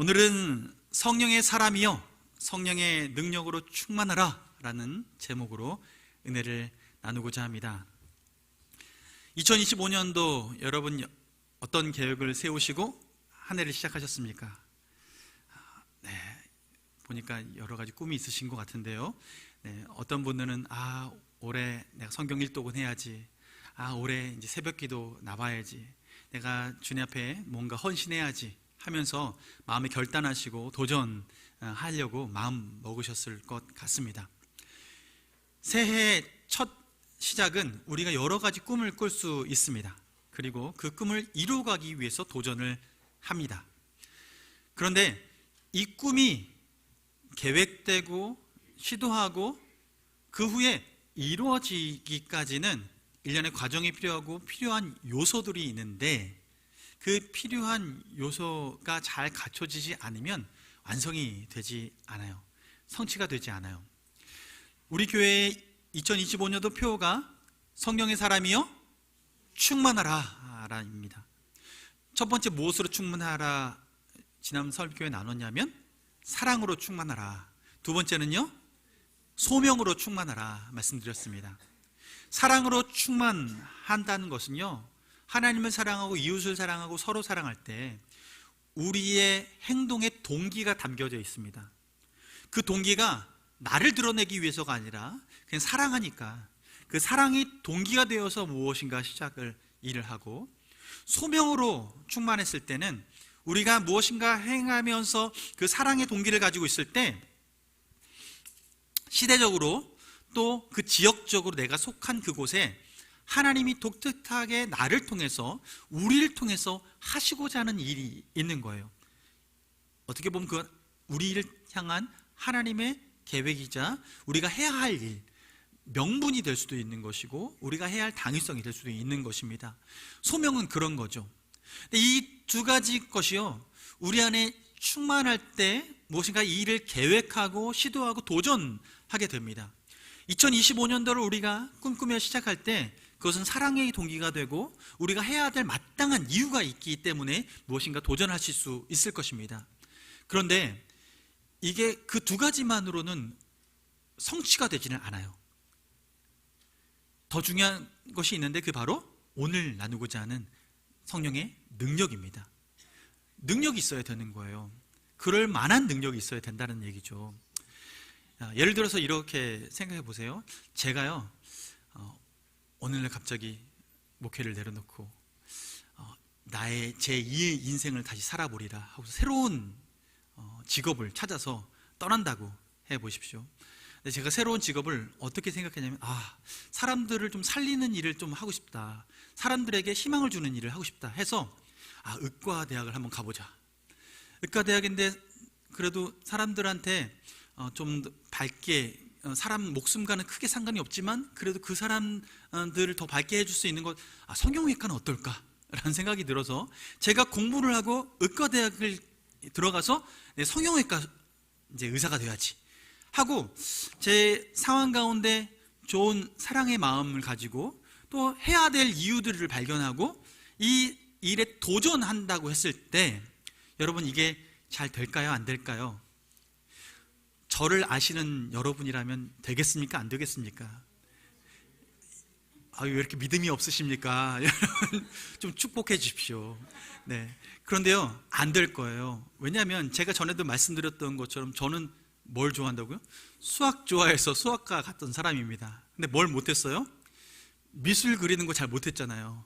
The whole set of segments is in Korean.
오늘은 성령의 사람이여 성령의 능력으로 충만하라 라는 제목으로 은혜를 나누고자 합니다. 2025년도 여러분 어떤 계획을 세우시고 한 해를 시작하셨습니까? 네, 보니까 여러 가지 꿈이 있으신 것 같은데요. 네, 어떤 분들은 올해 내가 성경 일독은 해야지, 올해 이제 새벽기도 나와야지, 내가 주님 앞에 뭔가 헌신해야지 하면서 마음에 결단하시고 도전하려고 마음 먹으셨을 것 같습니다. 새해 첫 시작은 우리가 여러 가지 꿈을 꿀 수 있습니다. 그리고 그 꿈을 이루어가기 위해서 도전을 합니다. 그런데 이 꿈이 계획되고 시도하고 그 후에 이루어지기까지는 일련의 과정이 필요하고 필요한 요소들이 있는데, 그 필요한 요소가 잘 갖춰지지 않으면 완성이 되지 않아요. 성취가 되지 않아요. 우리 교회의 2025년도 표어가 성령의 사람이여 충만하라 라입니다. 첫 번째 무엇으로 충만하라 지난 설교에 나눴냐면 사랑으로 충만하라. 두 번째는요, 소명으로 충만하라 말씀드렸습니다. 사랑으로 충만한다는 것은요, 하나님을 사랑하고 이웃을 사랑하고 서로 사랑할 때 우리의 행동에 동기가 담겨져 있습니다. 그 동기가 나를 드러내기 위해서가 아니라 그냥 사랑하니까 그 사랑이 동기가 되어서 무엇인가 일을 하고, 소명으로 충만했을 때는 우리가 무엇인가 행하면서 그 사랑의 동기를 가지고 있을 때 시대적으로 또 그 지역적으로 내가 속한 그곳에 하나님이 독특하게 나를 통해서, 우리를 통해서 하시고자 하는 일이 있는 거예요. 어떻게 보면 그 우리를 향한 하나님의 계획이자 우리가 해야 할 일, 명분이 될 수도 있는 것이고 우리가 해야 할 당위성이 될 수도 있는 것입니다. 소명은 그런 거죠. 이 두 가지 것이요, 우리 안에 충만할 때 무엇인가 이 일을 계획하고 시도하고 도전하게 됩니다. 2025년도를 우리가 꿈꾸며 시작할 때 그것은 사랑의 동기가 되고 우리가 해야 될 마땅한 이유가 있기 때문에 무엇인가 도전하실 수 있을 것입니다. 그런데 이게 그 두 가지만으로는 성취가 되지는 않아요. 더 중요한 것이 있는데 그 바로 오늘 나누고자 하는 성령의 능력입니다. 능력이 있어야 되는 거예요. 그럴 만한 능력이 있어야 된다는 얘기죠. 예를 들어서 이렇게 생각해 보세요. 제가요, 오늘날 갑자기 목회를 내려놓고 나의 제2의 인생을 다시 살아보리라 하고 새로운 직업을 찾아서 떠난다고 해보십시오. 근데 제가 새로운 직업을 어떻게 생각했냐면, 사람들을 좀 살리는 일을 좀 하고 싶다, 사람들에게 희망을 주는 일을 하고 싶다 해서 의과대학을 한번 가보자. 의과대학인데 그래도 사람들한테 좀 밝게, 사람 목숨과는 크게 상관이 없지만 그래도 그 사람들을 더 밝게 해줄 수 있는 것, 성형외과는 어떨까? 라는 생각이 들어서 제가 공부를 하고 의과대학을 들어가서 성형외과 이제 의사가 돼야지 하고, 제 상황 가운데 좋은 사랑의 마음을 가지고 또 해야 될 이유들을 발견하고 이 일에 도전한다고 했을 때, 여러분 이게 잘 될까요? 안 될까요? 저를 아시는 여러분이라면 되겠습니까? 안 되겠습니까? 왜 이렇게 믿음이 없으십니까? 좀 축복해 주십시오. 네. 그런데요, 안 될 거예요. 왜냐하면 제가 전에도 말씀드렸던 것처럼 저는 뭘 좋아한다고요? 수학 좋아해서 수학과 갔던 사람입니다. 근데 뭘 못했어요? 미술 그리는 거 잘 못했잖아요.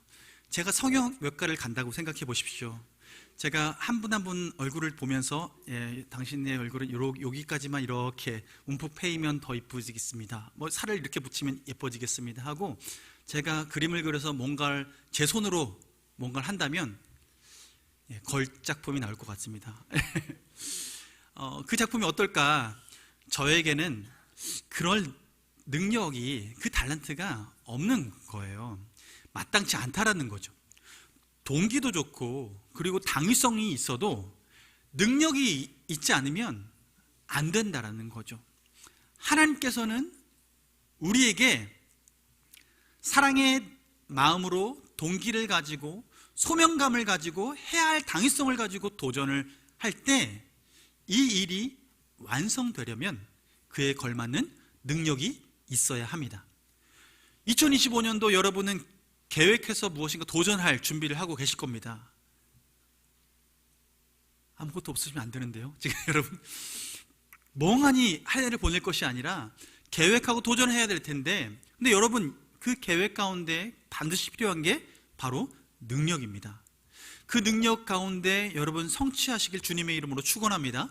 제가 성형외과를 간다고 생각해 보십시오. 제가 한 분 한 분 얼굴을 보면서, 당신의 얼굴은 여기까지만 이렇게 움푹 패이면 더 이쁘지겠습니다, 살을 이렇게 붙이면 예뻐지겠습니다 하고 제가 그림을 그려서 뭔가를 제 손으로 뭔가를 한다면 걸작품이 나올 것 같습니다. 그 작품이 어떨까? 저에게는 그럴 능력이, 그 탤런트가 없는 거예요. 마땅치 않다라는 거죠. 동기도 좋고 그리고 당위성이 있어도 능력이 있지 않으면 안 된다라는 거죠. 하나님께서는 우리에게 사랑의 마음으로 동기를 가지고 소명감을 가지고 해야 할 당위성을 가지고 도전을 때 이 일이 완성되려면 그에 걸맞는 능력이 있어야 합니다. 2025년도 여러분은 계획해서 무엇인가 도전할 준비를 하고 계실 겁니다. 아무것도 없으시면 안 되는데요. 지금 여러분 멍하니 한 해를 보낼 것이 아니라 계획하고 도전해야 될 텐데, 근데 여러분 그 계획 가운데 반드시 필요한 게 바로 능력입니다. 그 능력 가운데 여러분 성취하시길 주님의 이름으로 축원합니다.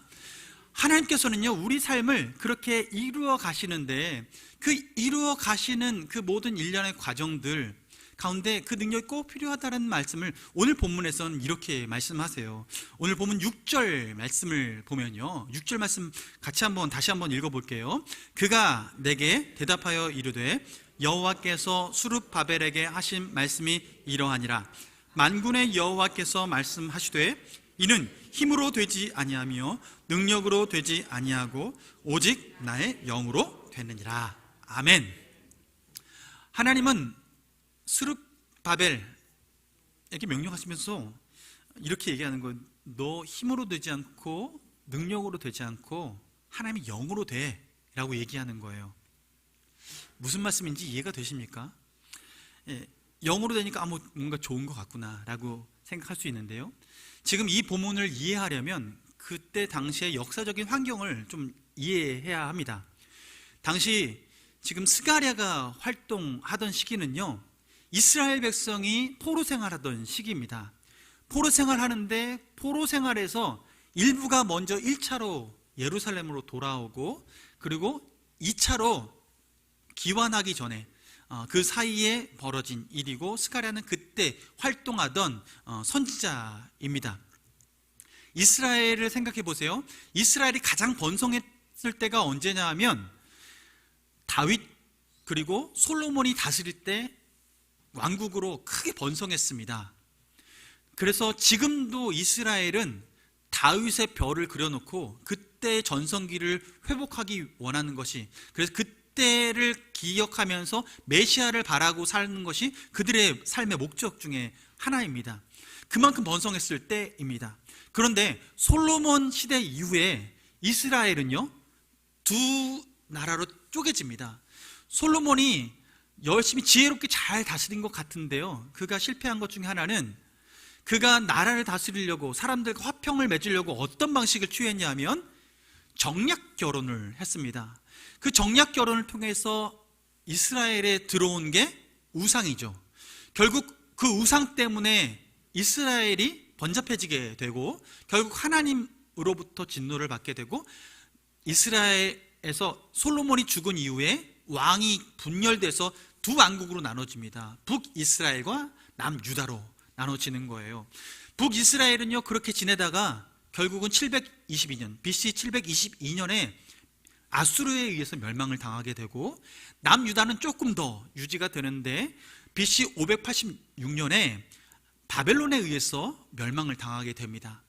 하나님께서는요 우리 삶을 그렇게 이루어 가시는데, 그 이루어 가시는 그 모든 일련의 과정들 가운데 그 능력이 꼭 필요하다는 말씀을 오늘 본문에서는 이렇게 말씀하세요. 오늘 본문 6절 말씀을 보면요, 6절 말씀 같이 다시 한번 읽어볼게요. 그가 내게 대답하여 이르되 여호와께서 수룹바벨에게 하신 말씀이 이러하니라. 만군의 여호와께서 말씀하시되 이는 힘으로 되지 아니하며 능력으로 되지 아니하고 오직 나의 영으로 되느니라. 아멘. 하나님은 수룹바벨에게 명령하시면서 이렇게 얘기하는 거예요. 너 힘으로 되지 않고 능력으로 되지 않고 하나님의 영으로 돼 라고 얘기하는 거예요. 무슨 말씀인지 이해가 되십니까? 영으로 되니까 뭔가 좋은 것 같구나 라고 생각할 수 있는데요, 지금 이 본문을 이해하려면 그때 당시의 역사적인 환경을 좀 이해해야 합니다. 당시 지금 스가랴가 활동하던 시기는요, 이스라엘 백성이 포로 생활하던 시기입니다. 포로 생활하는데 포로 생활에서 일부가 먼저 1차로 예루살렘으로 돌아오고, 그리고 2차로 귀환하기 전에 그 사이에 벌어진 일이고, 스가랴는 그때 활동하던 선지자입니다. 이스라엘을 생각해 보세요. 이스라엘이 가장 번성했을 때가 언제냐 하면 다윗 그리고 솔로몬이 다스릴 때 왕국으로 크게 번성했습니다. 그래서 지금도 이스라엘은 다윗의 별을 그려놓고 그때의 전성기를 회복하기 원하는 것이, 그래서 그때를 기억하면서 메시아를 바라고 사는 것이 그들의 삶의 목적 중에 하나입니다. 그만큼 번성했을 때입니다. 그런데 솔로몬 시대 이후에 이스라엘은요 두 나라로 쪼개집니다. 솔로몬이 열심히 지혜롭게 잘 다스린 것 같은데요, 그가 실패한 것 중에 하나는 그가 나라를 다스리려고 사람들과 화평을 맺으려고 어떤 방식을 취했냐 하면 정략 결혼을 했습니다. 그 정략 결혼을 통해서 이스라엘에 들어온 게 우상이죠. 결국 그 우상 때문에 이스라엘이 번잡해지게 되고 결국 하나님으로부터 진노를 받게 되고, 이스라엘에서 솔로몬이 죽은 이후에 왕이 분열돼서 두 왕국으로 나눠집니다. 북이스라엘과 남유다로 나눠지는 거예요. 북이스라엘은요 그렇게 지내다가 결국은 722년 BC 722년에 아수르에 의해서 멸망을 당하게 되고, 남유다는 조금 더 유지가 되는데 BC 586년에 바벨론에 의해서 멸망을 당하게 됩니다.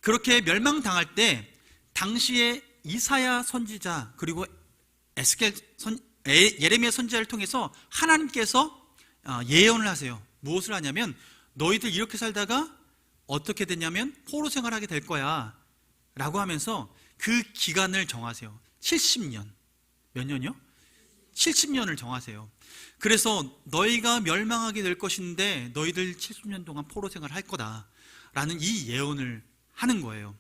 그렇게 멸망당할 때 당시에 이사야 선지자 그리고 예레미야 선지자를 통해서 하나님께서 예언을 하세요. 무엇을 하냐면 너희들 이렇게 살다가 어떻게 되냐면 포로 생활하게 될 거야 라고 하면서 그 기간을 정하세요. 70년. 몇 년이요? 70년을 정하세요. 그래서 너희가 멸망하게 될 것인데 너희들 70년 동안 포로 생활을 할 거다라는 이 예언을 하는 거예요.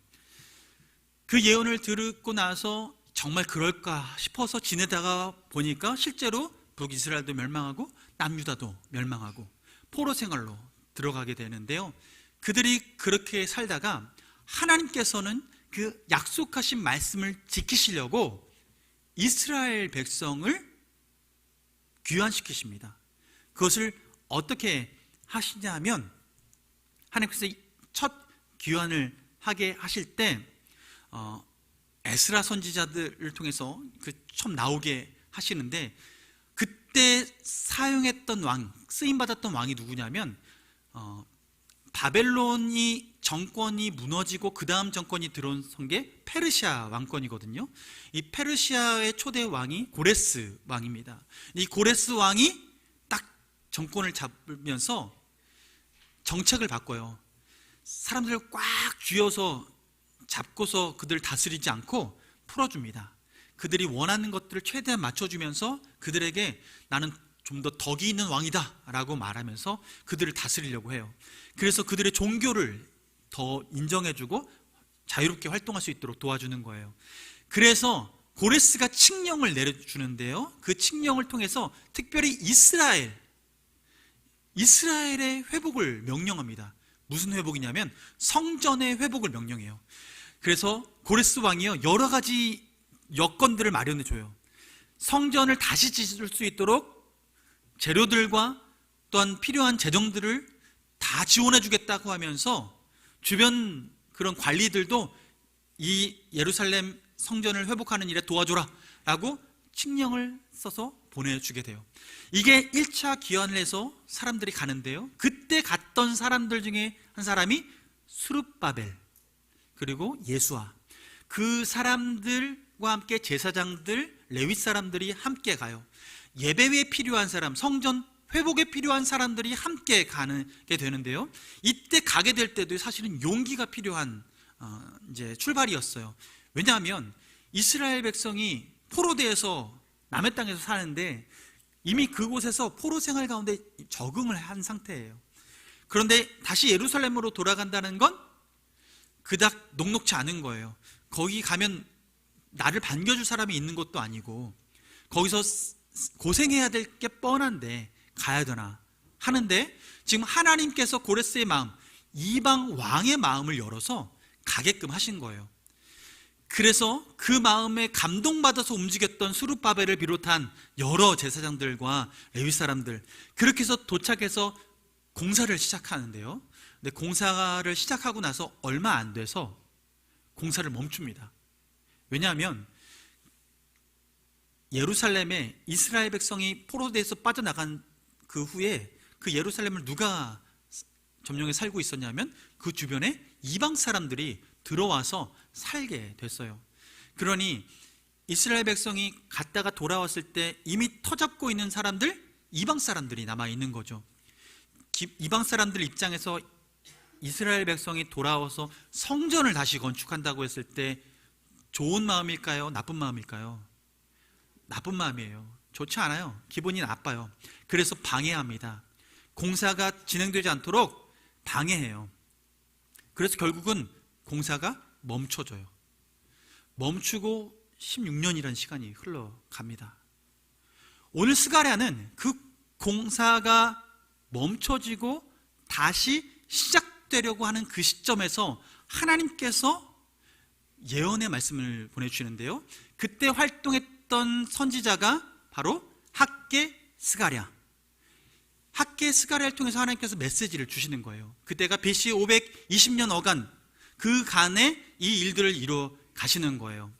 그 예언을 듣고 나서 정말 그럴까 싶어서 지내다가 보니까 실제로 북이스라엘도 멸망하고 남유다도 멸망하고 포로 생활로 들어가게 되는데요, 그들이 그렇게 살다가 하나님께서는 그 약속하신 말씀을 지키시려고 이스라엘 백성을 귀환시키십니다. 그것을 어떻게 하시냐 하면 하나님께서 첫 귀환을 하게 하실 때 에스라 선지자들을 통해서 그 처음 나오게 하시는데, 그때 사용했던 왕, 쓰임받았던 왕이 누구냐면 바벨론이 정권이 무너지고 그 다음 정권이 들어온 게 페르시아 왕권이거든요. 이 페르시아의 초대 왕이 고레스 왕입니다. 이 고레스 왕이 딱 정권을 잡으면서 정책을 바꿔요. 사람들을 꽉 쥐어서 잡고서 그들을 다스리지 않고 풀어줍니다. 그들이 원하는 것들을 최대한 맞춰주면서 그들에게 나는 좀 더 덕이 있는 왕이다 라고 말하면서 그들을 다스리려고 해요. 그래서 그들의 종교를 더 인정해주고 자유롭게 활동할 수 있도록 도와주는 거예요. 그래서 고레스가 칙령을 내려주는데요, 그 칙령을 통해서 특별히 이스라엘의 회복을 명령합니다. 무슨 회복이냐면 성전의 회복을 명령해요. 그래서 고레스 왕이요, 여러 가지 여건들을 마련해줘요. 성전을 다시 짓을 수 있도록 재료들과 또한 필요한 재정들을 다 지원해주겠다고 하면서 주변 그런 관리들도 이 예루살렘 성전을 회복하는 일에 도와줘라 라고 칙령을 써서 보내주게 돼요. 이게 1차 기한을 해서 사람들이 가는데요, 그때 갔던 사람들 중에 한 사람이 스룹바벨 그리고 예수아, 그 사람들과 함께 제사장들, 레위 사람들이 함께 가요. 예배에 필요한 사람, 성전 회복에 필요한 사람들이 함께 가게 되는데요, 이때 가게 될 때도 사실은 용기가 필요한 이제 출발이었어요. 왜냐하면 이스라엘 백성이 포로되어서 남의 땅에서 사는데 이미 그곳에서 포로 생활 가운데 적응을 한 상태예요. 그런데 다시 예루살렘으로 돌아간다는 건 그닥 녹록지 않은 거예요. 거기 가면 나를 반겨줄 사람이 있는 것도 아니고 거기서 고생해야 될 게 뻔한데 가야 되나 하는데, 지금 하나님께서 고레스의 마음, 이방 왕의 마음을 열어서 가게끔 하신 거예요. 그래서 그 마음에 감동받아서 움직였던 스룹바벨을 비롯한 여러 제사장들과 레위 사람들, 그렇게 해서 도착해서 공사를 시작하는데요, 근데 공사를 시작하고 나서 얼마 안 돼서 공사를 멈춥니다. 왜냐하면 예루살렘에 이스라엘 백성이 포로돼서 빠져나간 그 후에 그 예루살렘을 누가 점령해 살고 있었냐면 그 주변에 이방 사람들이 들어와서 살게 됐어요. 그러니 이스라엘 백성이 갔다가 돌아왔을 때 이미 터잡고 있는 사람들, 이방 사람들이 남아 있는 거죠. 이방 사람들 입장에서 이스라엘 백성이 돌아와서 성전을 다시 건축한다고 했을 때 좋은 마음일까요? 나쁜 마음일까요? 나쁜 마음이에요. 좋지 않아요. 기분이 나빠요. 그래서 방해합니다. 공사가 진행되지 않도록 방해해요. 그래서 결국은 공사가 멈춰져요. 멈추고 16년이라는 시간이 흘러갑니다. 오늘 스가랴는 그 공사가 멈춰지고 다시 시작되려고 하는 그 시점에서 하나님께서 예언의 말씀을 보내주시는데요, 그때 활동했던 선지자가 바로 학개 스가랴. 학개 스가랴를 통해서 하나님께서 메시지를 주시는 거예요. 그때가 BC 520년 어간, 그 간에 이 일들을 이루어 가시는 거예요.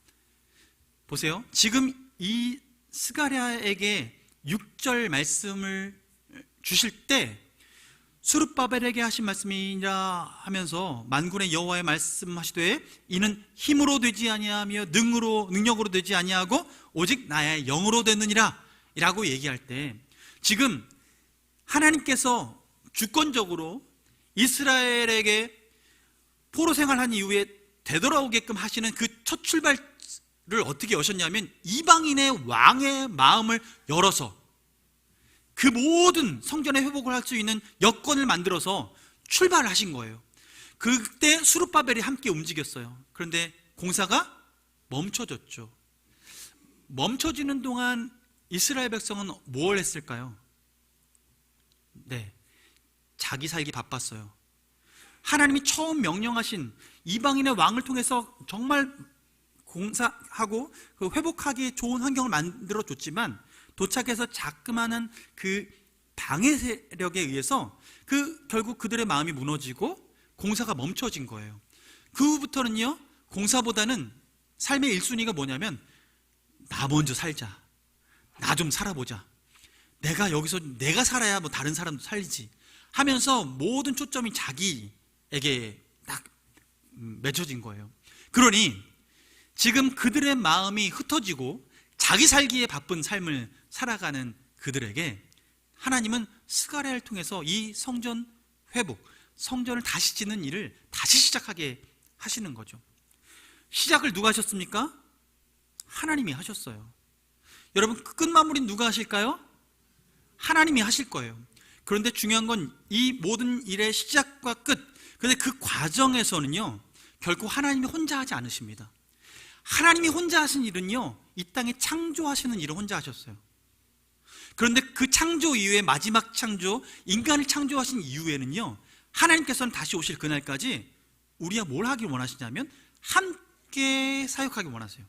보세요. 지금 이 스가랴에게 6절 말씀을 주실 때 스룹바벨에게 하신 말씀이라 하면서 만군의 여호와의 말씀하시되 이는 힘으로 되지 아니하며 능력으로 되지 아니하고 오직 나의 영으로 되느니라 라고 얘기할 때, 지금 하나님께서 주권적으로 이스라엘에게 포로 생활한 이후에 되돌아오게끔 하시는 그 첫 출발을 어떻게 여셨냐면 이방인의 왕의 마음을 열어서 그 모든 성전의 회복을 할 수 있는 여건을 만들어서 출발하신 거예요. 그때 스룹바벨이 함께 움직였어요. 그런데 공사가 멈춰졌죠. 멈춰지는 동안 이스라엘 백성은 뭘 했을까요? 네, 자기 살기 바빴어요. 하나님이 처음 명령하신 이방인의 왕을 통해서 정말 공사하고 그 회복하기 좋은 환경을 만들어 줬지만 도착해서 자그마한 그 방해 세력에 의해서 결국 그들의 마음이 무너지고 공사가 멈춰진 거예요. 그 후부터는요, 공사보다는 삶의 1순위가 뭐냐면 나 먼저 살자, 나 좀 살아보자, 내가 여기서 내가 살아야 뭐 다른 사람도 살리지 하면서 모든 초점이 자기에게 딱 맺혀진 거예요. 그러니 지금 그들의 마음이 흩어지고 자기 살기에 바쁜 삶을 살아가는 그들에게 하나님은 스가랴를 통해서 이 성전 회복, 성전을 다시 짓는 일을 다시 시작하게 하시는 거죠. 시작을 누가 하셨습니까? 하나님이 하셨어요. 여러분, 그 끝마무리는 누가 하실까요? 하나님이 하실 거예요. 그런데 중요한 건 이 모든 일의 시작과 끝, 그런데 그 과정에서는요, 결코 하나님이 혼자 하지 않으십니다. 하나님이 혼자 하신 일은요, 이 땅에 창조하시는 일을 혼자 하셨어요. 그런데 그 창조 이후에 마지막 창조, 인간을 창조하신 이후에는요, 하나님께서는 다시 오실 그날까지 우리가 뭘 하길 원하시냐면 함께 사역하길 원하세요.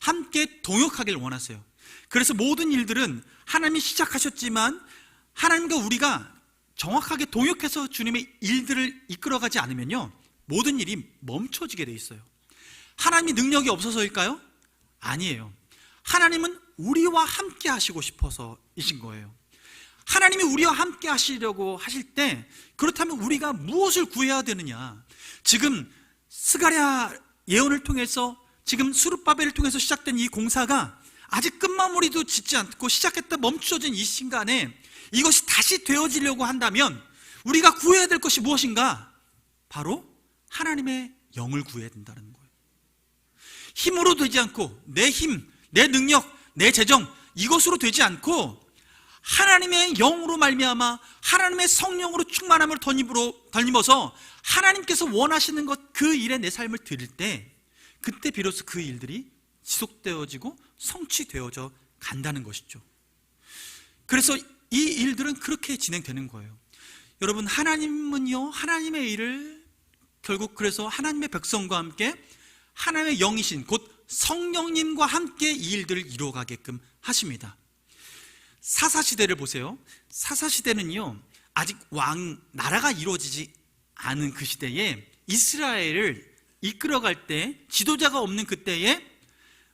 함께 동역하길 원하세요. 그래서 모든 일들은 하나님이 시작하셨지만 하나님과 우리가 정확하게 동역해서 주님의 일들을 이끌어가지 않으면요, 모든 일이 멈춰지게 돼 있어요. 하나님이 능력이 없어서일까요? 아니에요. 하나님은 우리와 함께 하시고 싶어서이신 거예요. 하나님이 우리와 함께 하시려고 하실 때, 그렇다면 우리가 무엇을 구해야 되느냐? 지금 스가랴 예언을 통해서, 지금 스룹바벨을 통해서 시작된 이 공사가 아직 끝마무리도 짓지 않고 시작했다 멈춰진 이 순간에 이것이 다시 되어지려고 한다면 우리가 구해야 될 것이 무엇인가? 바로 하나님의 영을 구해야 된다는 거예요. 힘으로 되지 않고, 내 힘, 내 능력, 내 재정, 이것으로 되지 않고 하나님의 영으로 말미암아 하나님의 성령으로 충만함을 덧입어서 하나님께서 원하시는 것, 그 일에 내 삶을 드릴 때, 그때 비로소 그 일들이 지속되어지고 성취되어져 간다는 것이죠. 그래서 이 일들은 그렇게 진행되는 거예요. 여러분, 하나님은요, 하나님의 일을 결국 그래서 하나님의 백성과 함께 하나님의 영이신 곧 성령님과 함께 이 일들을 이루어가게끔 하십니다. 사사시대를 보세요. 사사시대는요, 아직 나라가 이루어지지 않은 그 시대에 이스라엘을 이끌어갈 때, 지도자가 없는 그때에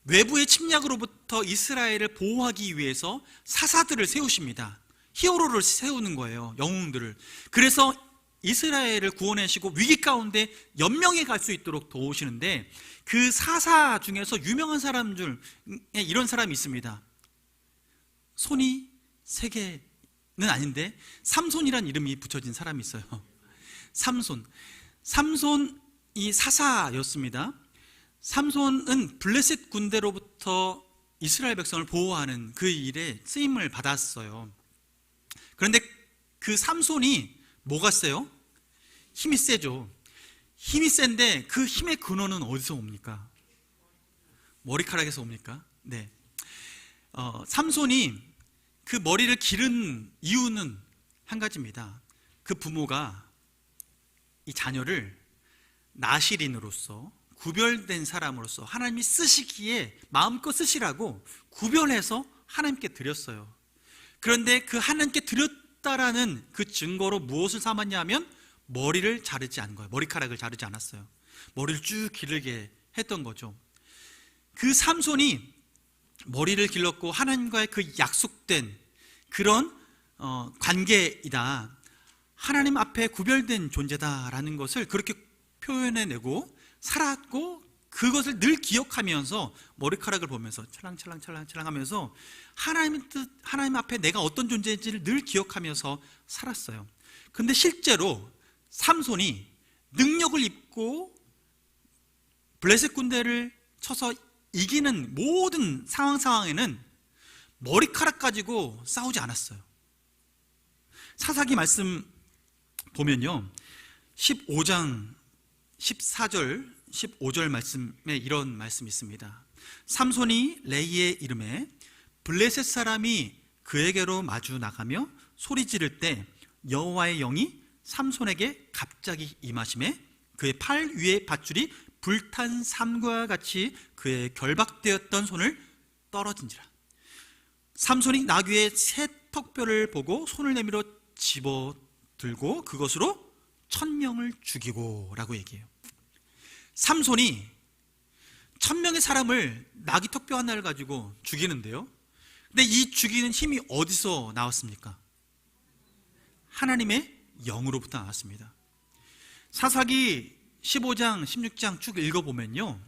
외부의 침략으로부터 이스라엘을 보호하기 위해서 사사들을 세우십니다. 히어로를 세우는 거예요, 영웅들을. 그래서 이스라엘을 구원하시고 위기 가운데 연명해 갈 수 있도록 도우시는데, 그 사사 중에서 유명한 사람 중에 이런 사람이 있습니다. 손이 세 개는 아닌데 삼손이란 이름이 붙여진 사람이 있어요. 삼손이 사사였습니다. 삼손은 블레셋 군대로부터 이스라엘 백성을 보호하는 그 일에 쓰임을 받았어요. 그런데 그 삼손이 뭐가 세요? 힘이 세죠. 힘이 센데 그 힘의 근원은 어디서 옵니까? 머리카락에서 옵니까? 네. 삼손이 그 머리를 기른 이유는 한 가지입니다. 그 부모가 이 자녀를 나실인으로서, 구별된 사람으로서 하나님이 쓰시기에 마음껏 쓰시라고 구별해서 하나님께 드렸어요. 그런데 그 하나님께 드렸다라는 그 증거로 무엇을 삼았냐면 머리를 자르지 않은 거예요. 머리카락을 자르지 않았어요. 머리를 쭉 기르게 했던 거죠. 그 삼손이 머리를 길렀고 하나님과의 그 약속된 그런 관계이다, 하나님 앞에 구별된 존재다라는 것을 그렇게 표현해내고 살았고, 그것을 늘 기억하면서 머리카락을 보면서 찰랑찰랑 하면서 하나님 앞에 내가 어떤 존재인지를 늘 기억하면서 살았어요. 근데 실제로 삼손이 능력을 입고 블레셋 군대를 쳐서 이기는 모든 상황에는 머리카락 가지고 싸우지 않았어요. 사사기 말씀 보면요, 15장 14절 15절 말씀에 이런 말씀이 있습니다. 삼손이 레이의 이름에 블레셋 사람이 그에게로 마주 나가며 소리 지를 때 여호와의 영이 삼손에게 갑자기 임하심에 그의 팔 위에 밧줄이 불탄 삼과 같이 그의 결박되었던 손을 떨어진지라. 삼손이 나귀의 새 턱뼈를 보고 손을 내밀어 집어 들고 그것으로 1000명을 죽이고 라고 얘기해요. 삼손이 1000명의 사람을 나귀 턱뼈 하나를 가지고 죽이는데요, 근데 이 죽이는 힘이 어디서 나왔습니까? 하나님의 영으로부터 나왔습니다. 사사기 15장 16장 쭉 읽어보면요,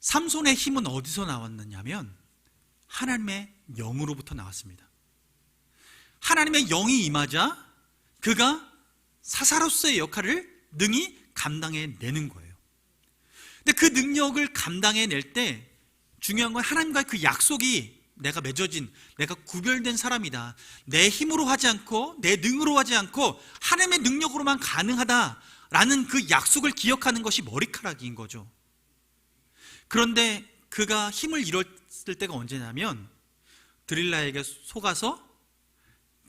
삼손의 힘은 어디서 나왔느냐면 하나님의 영으로부터 나왔습니다. 하나님의 영이 임하자 그가 사사로서의 역할을 능히 감당해내는 거예요. 근데 그 능력을 감당해낼 때 중요한 건 하나님과의 그 약속이 내가 맺어진, 내가 구별된 사람이다, 내 힘으로 하지 않고 내 능으로 하지 않고 하나님의 능력으로만 가능하다라는 그 약속을 기억하는 것이 머리카락인 거죠. 그런데 그가 힘을 잃었을 때가 언제냐면 드릴라에게 속아서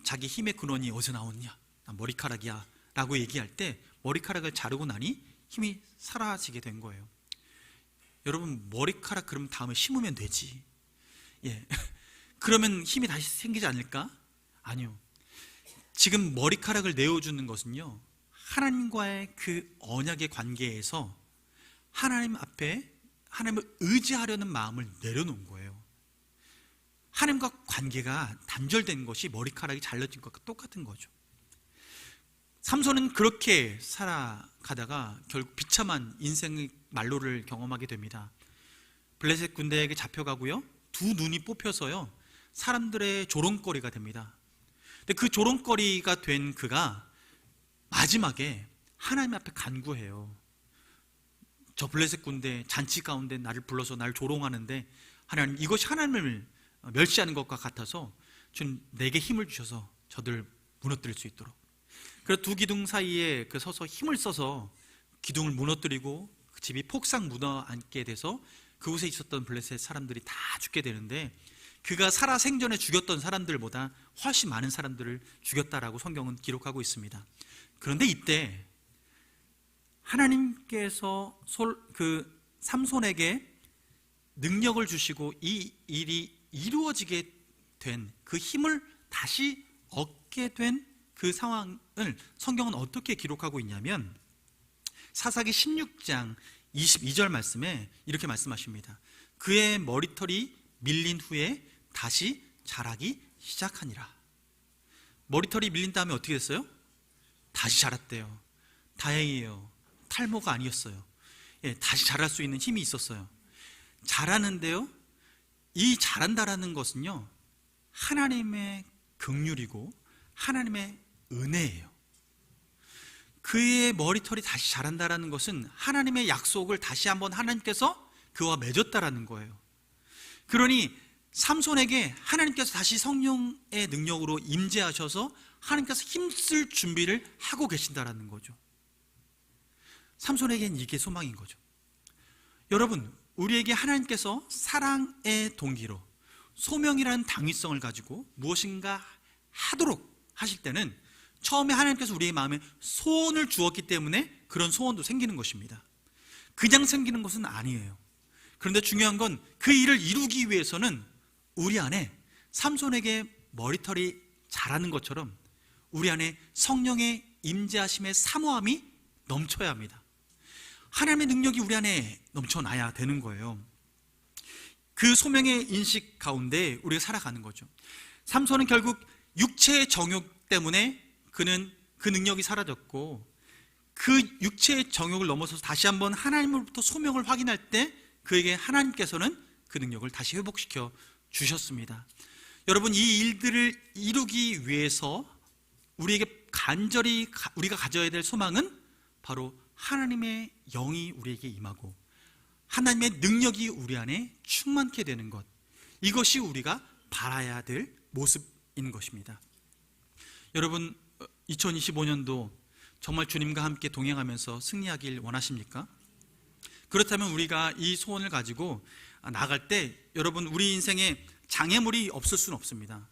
자기 힘의 근원이 어디서 나오느냐, 난 머리카락이야 라고 얘기할 때 머리카락을 자르고 나니 힘이 사라지게 된 거예요. 여러분, 머리카락 그러면 다음에 심으면 되지. 예. 그러면 힘이 다시 생기지 않을까? 아니요. 지금 머리카락을 내어주는 것은요, 하나님과의 그 언약의 관계에서 하나님 앞에 하나님을 의지하려는 마음을 내려놓은 거예요. 하나님과 관계가 단절된 것이 머리카락이 잘려진 것과 똑같은 거죠. 삼손은 그렇게 살아가다가 결국 비참한 인생의 말로를 경험하게 됩니다. 블레셋 군대에게 잡혀가고요, 두 눈이 뽑혀서요 사람들의 조롱거리가 됩니다. 근데 그 조롱거리가 된 그가 마지막에 하나님 앞에 간구해요. 저 블레셋 군대 잔치 가운데 나를 불러서 나를 조롱하는데 하나님, 이것이 하나님을 멸시하는 것과 같아서 주님 내게 힘을 주셔서 저들을 무너뜨릴 수 있도록. 그래서 두 기둥 사이에 그 서서 힘을 써서 기둥을 무너뜨리고 그 집이 폭삭 무너앉게 돼서 그곳에 있었던 블레셋 사람들이 다 죽게 되는데, 그가 살아 생전에 죽였던 사람들보다 훨씬 많은 사람들을 죽였다라고 성경은 기록하고 있습니다. 그런데 이때 하나님께서 그 삼손에게 능력을 주시고 이 일이 이루어지게 된 그 힘을 다시 얻게 된 그 상황을 성경은 어떻게 기록하고 있냐면 사사기 16장 22절 말씀에 이렇게 말씀하십니다. 그의 머리털이 밀린 후에 다시 자라기 시작하니라. 머리털이 밀린 다음에 어떻게 됐어요? 다시 자랐대요. 다행이에요. 탈모가 아니었어요. 예, 다시 자랄 수 있는 힘이 있었어요. 자라는데요, 이 자란다라는 것은요 하나님의 긍휼이고 하나님의 은혜예요. 그의 머리털이 다시 자란다라는 것은 하나님의 약속을 다시 한번 하나님께서 그와 맺었다라는 거예요. 그러니 삼손에게 하나님께서 다시 성령의 능력으로 임재하셔서 하나님께서 힘쓸 준비를 하고 계신다라는 거죠. 삼손에게는 이게 소망인 거죠. 여러분, 우리에게 하나님께서 사랑의 동기로 소명이라는 당위성을 가지고 무엇인가 하도록 하실 때는 처음에 하나님께서 우리의 마음에 소원을 주었기 때문에 그런 소원도 생기는 것입니다. 그냥 생기는 것은 아니에요. 그런데 중요한 건 그 일을 이루기 위해서는 우리 안에 삼손에게 머리털이 자라는 것처럼 우리 안에 성령의 임재하심의 사모함이 넘쳐야 합니다. 하나님의 능력이 우리 안에 넘쳐나야 되는 거예요. 그 소명의 인식 가운데 우리가 살아가는 거죠. 삼손은 결국 육체의 정욕 때문에 그는 그 능력이 사라졌고, 그 육체의 정욕을 넘어서서 다시 한번 하나님으로부터 소명을 확인할 때 그에게 하나님께서는 그 능력을 다시 회복시켜 주셨습니다. 여러분, 이 일들을 이루기 위해서 우리에게 간절히 우리가 가져야 될 소망은 바로 하나님의 영이 우리에게 임하고 하나님의 능력이 우리 안에 충만케 되는 것, 이것이 우리가 바라야 될 모습인 것입니다. 여러분, 2025년도 정말 주님과 함께 동행하면서 승리하길 원하십니까? 그렇다면 우리가 이 소원을 가지고 나갈 때 여러분, 우리 인생에 장애물이 없을 수는 없습니다.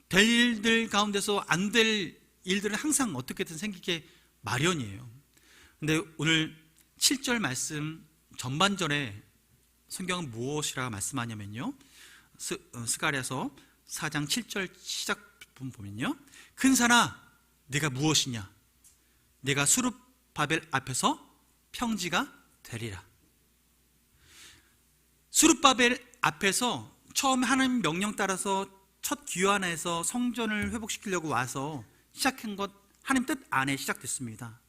될 일들 가운데서 안 될 일들은 항상 어떻게든 생기게 마련이에요. 근데 오늘 7절 말씀 전반절에 성경은 무엇이라고 말씀하냐면요, 스가랴서 4장 7절 시작 부분 보면요, 큰산아 네가 무엇이냐, 네가 수룹바벨 앞에서 평지가 되리라. 수룹바벨 앞에서 처음 하나님 명령 따라서 첫 귀환에서 성전을 회복시키려고 와서 시작한 것, 하나님 뜻 안에 시작됐습니다.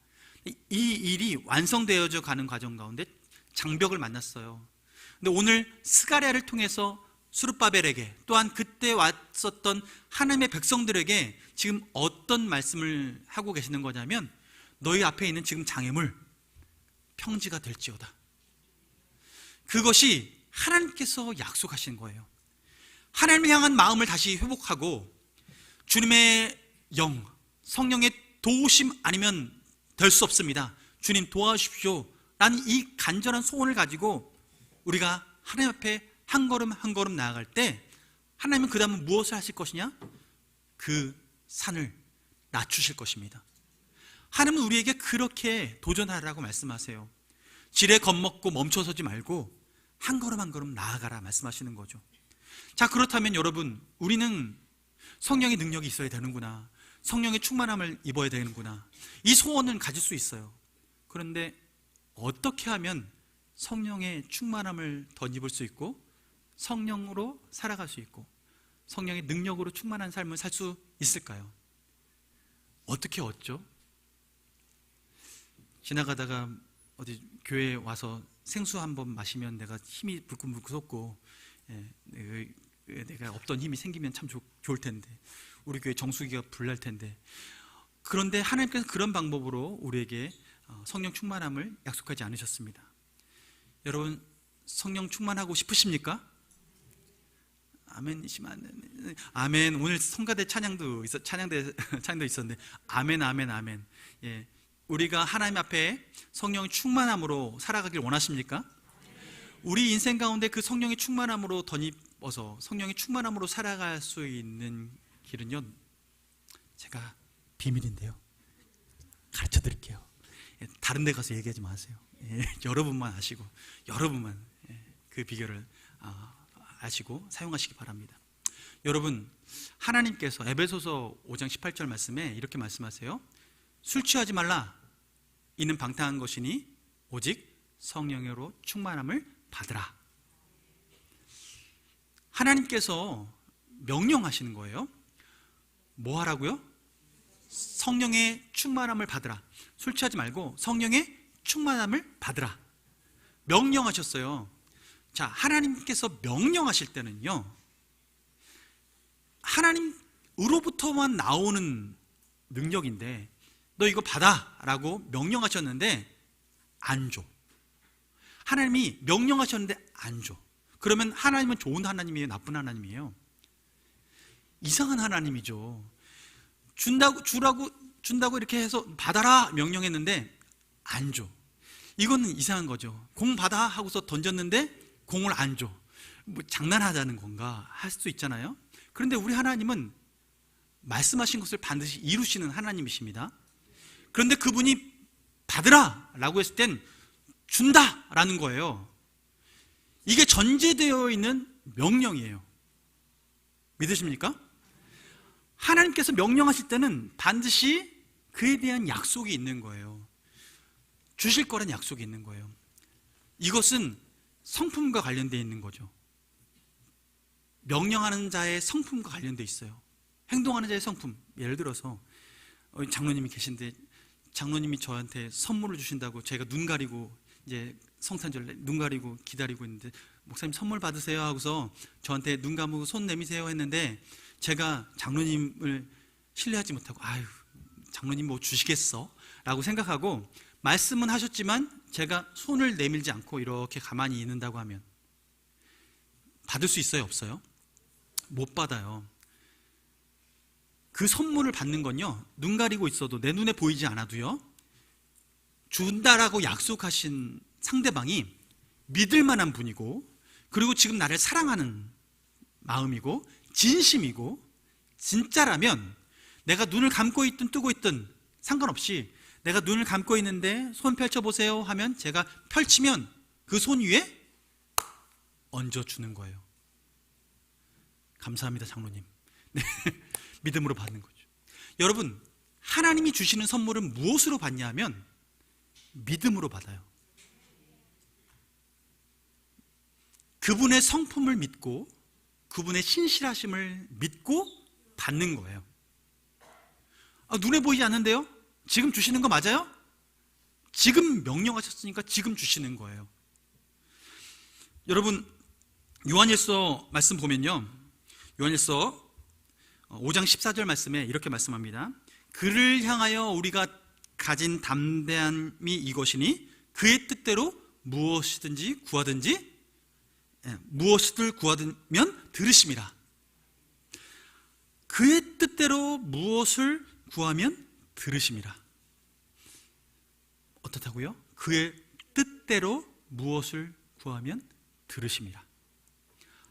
이 일이 완성되어져 가는 과정 가운데 장벽을 만났어요. 근데 오늘 스가랴를 통해서 수룹바벨에게, 또한 그때 왔었던 하나님의 백성들에게 지금 어떤 말씀을 하고 계시는 거냐면, 너희 앞에 있는 지금 장애물 평지가 될지어다. 그것이 하나님께서 약속하신 거예요. 하나님을 향한 마음을 다시 회복하고 주님의 영, 성령의 도우심 아니면 될 수 없습니다. 주님 도와주십시오 라는 이 간절한 소원을 가지고 우리가 하나님 앞에 한 걸음 한 걸음 나아갈 때 하나님은 그 다음은 무엇을 하실 것이냐? 그 산을 낮추실 것입니다. 하나님은 우리에게 그렇게 도전하라고 말씀하세요. 지레 겁먹고 멈춰서지 말고 한 걸음 한 걸음 나아가라 말씀하시는 거죠. 자, 그렇다면 여러분, 우리는 성령의 능력이 있어야 되는구나, 성령의 충만함을 입어야 되는구나, 이 소원은 가질 수 있어요. 그런데 어떻게 하면 성령의 충만함을 덧입을 수 있고 성령으로 살아갈 수 있고 성령의 능력으로 충만한 삶을 살 수 있을까요? 어떻게 얻죠? 지나가다가 어디 교회에 와서 생수 한번 마시면 내가 힘이 불끈불끈 솟고 내가 없던 힘이 생기면 참 좋을 텐데, 우리 교회 정수기가 불날 텐데, 그런데 하나님께서 그런 방법으로 우리에게 성령 충만함을 약속하지 않으셨습니다. 여러분, 성령 충만하고 싶으십니까? 아멘이시면 아멘. 오늘 성가대 찬양도 있었는데 아멘 아멘 아멘. 예, 우리가 하나님 앞에 성령의 충만함으로 살아가길 원하십니까? 우리 인생 가운데 그 성령의 충만함으로 덧입어서 성령의 충만함으로 살아갈 수 있는 길은요, 제가 비밀인데요, 가르쳐 드릴게요. 예, 다른 데 가서 얘기하지 마세요. 예, 여러분만 아시고 여러분만 그 비결을 아시고 사용하시기 바랍니다. 여러분, 하나님께서 에베소서 5장 18절 말씀에 이렇게 말씀하세요. 술 취하지 말라. 이는 방탕한 것이니 오직 성령으로 충만함을 받으라. 하나님께서 명령하시는 거예요. 뭐 하라고요? 성령의 충만함을 받으라. 술 취하지 말고 성령의 충만함을 받으라. 명령하셨어요. 자, 하나님께서 명령하실 때는요, 하나님으로부터만 나오는 능력인데 너 이거 받아 라고 명령하셨는데 안 줘. 하나님이 명령하셨는데 안 줘. 그러면 하나님은 좋은 하나님이에요? 나쁜 하나님이에요? 이상한 하나님이죠. 준다고 이렇게 해서 받아라 명령했는데 안 줘. 이거는 이상한 거죠. 공 받아 하고서 던졌는데 공을 안 줘. 뭐 장난하자는 건가 할 수도 있잖아요. 그런데 우리 하나님은 말씀하신 것을 반드시 이루시는 하나님이십니다. 그런데 그분이 받으라 라고 했을 땐 준다 라는 거예요. 이게 전제되어 있는 명령이에요. 믿으십니까? 하나님께서 명령하실 때는 반드시 그에 대한 약속이 있는 거예요. 주실 거란 약속이 있는 거예요. 이것은 성품과 관련되어 있는 거죠. 명령하는 자의 성품과 관련되어 있어요. 행동하는 자의 성품. 예를 들어서 장로님이 계신데 장로님이 저한테 선물을 주신다고 제가 눈 가리고 이제 성탄절 눈 가리고 기다리고 있는데, 목사님 선물 받으세요 하고서 저한테 눈 감고 손 내미세요 했는데 제가 장로님을 신뢰하지 못하고 아유, 장로님 뭐 주시겠어? 라고 생각하고 말씀은 하셨지만 제가 손을 내밀지 않고 이렇게 가만히 있는다고 하면 받을 수 있어요? 없어요? 못 받아요. 그 선물을 받는 건요, 눈 가리고 있어도 내 눈에 보이지 않아도요, 준다라고 약속하신 상대방이 믿을 만한 분이고, 그리고 지금 나를 사랑하는 마음이고 진심이고 진짜라면 내가 눈을 감고 있든 뜨고 있든 상관없이 내가 눈을 감고 있는데 손 펼쳐보세요 하면 제가 펼치면 그 손 위에 얹어주는 거예요. 감사합니다 장로님. 네. 믿음으로 받는 거죠. 여러분, 하나님이 주시는 선물은 무엇으로 받냐 하면 믿음으로 받아요. 그분의 성품을 믿고 그분의 신실하심을 믿고 받는 거예요. 눈에 보이지 않는데요? 지금 주시는 거 맞아요? 지금 명령하셨으니까 지금 주시는 거예요. 여러분, 요한일서 말씀 보면요, 요한일서 5장 14절 말씀에 이렇게 말씀합니다. 그를 향하여 우리가 가진 담대함이 이것이니 그의 뜻대로 무엇이든지 구하든지 무엇을 구하면 들으심이라. 그의 뜻대로 무엇을 구하면 들으심이라. 어떻다고요? 그의 뜻대로 무엇을 구하면 들으심이라.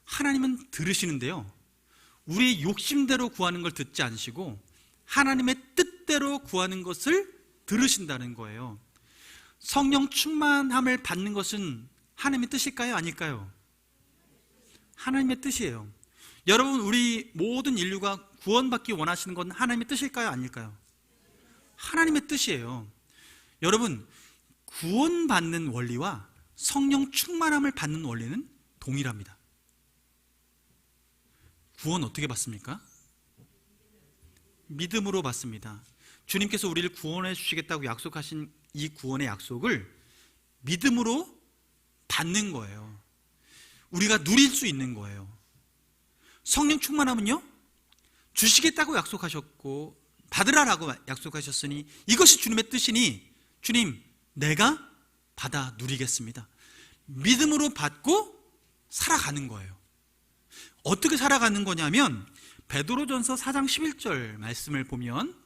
하나님은 들으시는데요, 우리의 욕심대로 구하는 걸 듣지 않으시고 하나님의 뜻대로 구하는 것을 들으신다는 거예요. 성령 충만함을 받는 것은 하나님의 뜻일까요? 아닐까요? 하나님의 뜻이에요. 여러분, 우리 모든 인류가 구원받기 원하시는 건 하나님의 뜻일까요? 아닐까요? 하나님의 뜻이에요. 여러분, 구원받는 원리와 성령 충만함을 받는 원리는 동일합니다. 구원 어떻게 받습니까? 믿음으로 받습니다. 주님께서 우리를 구원해 주시겠다고 약속하신 이 구원의 약속을 믿음으로 받는 거예요. 우리가 누릴 수 있는 거예요. 성령 충만함은요, 주시겠다고 약속하셨고 받으라라고 약속하셨으니 이것이 주님의 뜻이니 주님, 내가 받아 누리겠습니다. 믿음으로 받고 살아가는 거예요. 어떻게 살아가는 거냐면 베드로전서 4장 11절 말씀을 보면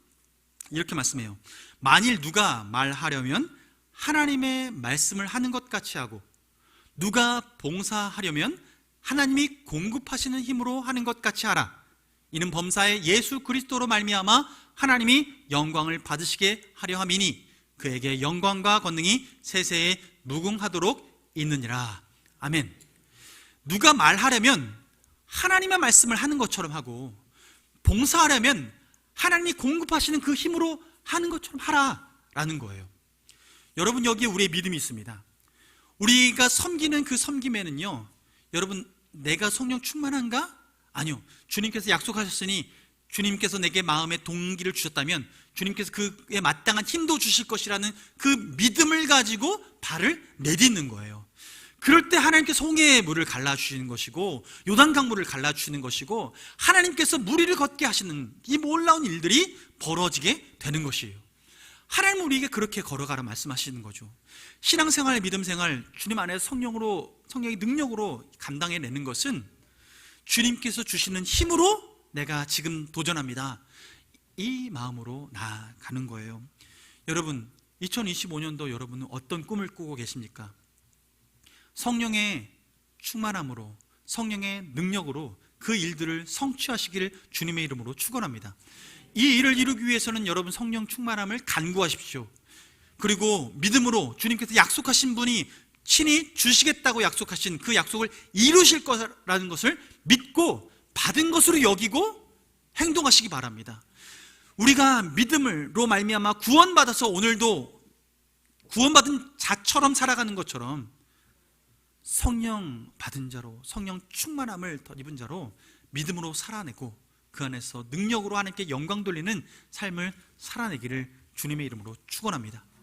이렇게 말씀해요. 만일 누가 말하려면 하나님의 말씀을 하는 것 같이 하고, 누가 봉사하려면 하나님이 공급하시는 힘으로 하는 것 같이 하라. 이는 범사에 예수 그리스도로 말미암아 하나님이 영광을 받으시게 하려 함이니 그에게 영광과 권능이 세세에 무궁하도록 있느니라. 아멘. 누가 말하려면 하나님의 말씀을 하는 것처럼 하고, 봉사하려면 하나님이 공급하시는 그 힘으로 하는 것처럼 하라라는 거예요. 여러분, 여기에 우리의 믿음이 있습니다. 우리가 섬기는 그 섬김에는요, 여러분, 내가 성령 충만한가? 아니요. 주님께서 약속하셨으니 주님께서 내게 마음의 동기를 주셨다면 주님께서 그에 마땅한 힘도 주실 것이라는 그 믿음을 가지고 발을 내딛는 거예요. 그럴 때 하나님께서 홍해의 물을 갈라주시는 것이고 요단강물을 갈라주시는 것이고 하나님께서 무리를 걷게 하시는 이 놀라운 일들이 벌어지게 되는 것이에요. 하나님은 우리에게 그렇게 걸어가라 말씀하시는 거죠. 신앙생활, 믿음생활, 주님 안에서 성령의 능력으로 감당해내는 것은 주님께서 주시는 힘으로 내가 지금 도전합니다, 이 마음으로 나아가는 거예요. 여러분, 2025년도 여러분은 어떤 꿈을 꾸고 계십니까? 성령의 충만함으로, 성령의 능력으로 그 일들을 성취하시기를 주님의 이름으로 축원합니다. 이 일을 이루기 위해서는 여러분 성령 충만함을 간구하십시오. 그리고 믿음으로 주님께서 약속하신 분이 친히 주시겠다고 약속하신 그 약속을 이루실 거라는 것을 믿고 받은 것으로 여기고 행동하시기 바랍니다. 우리가 믿음으로 말미암아 구원받아서 오늘도 구원받은 자처럼 살아가는 것처럼 성령 받은 자로, 성령 충만함을 덧입은 자로 믿음으로 살아내고 그 안에서 능력으로 하나님께 영광 돌리는 삶을 살아내기를 주님의 이름으로 축원합니다.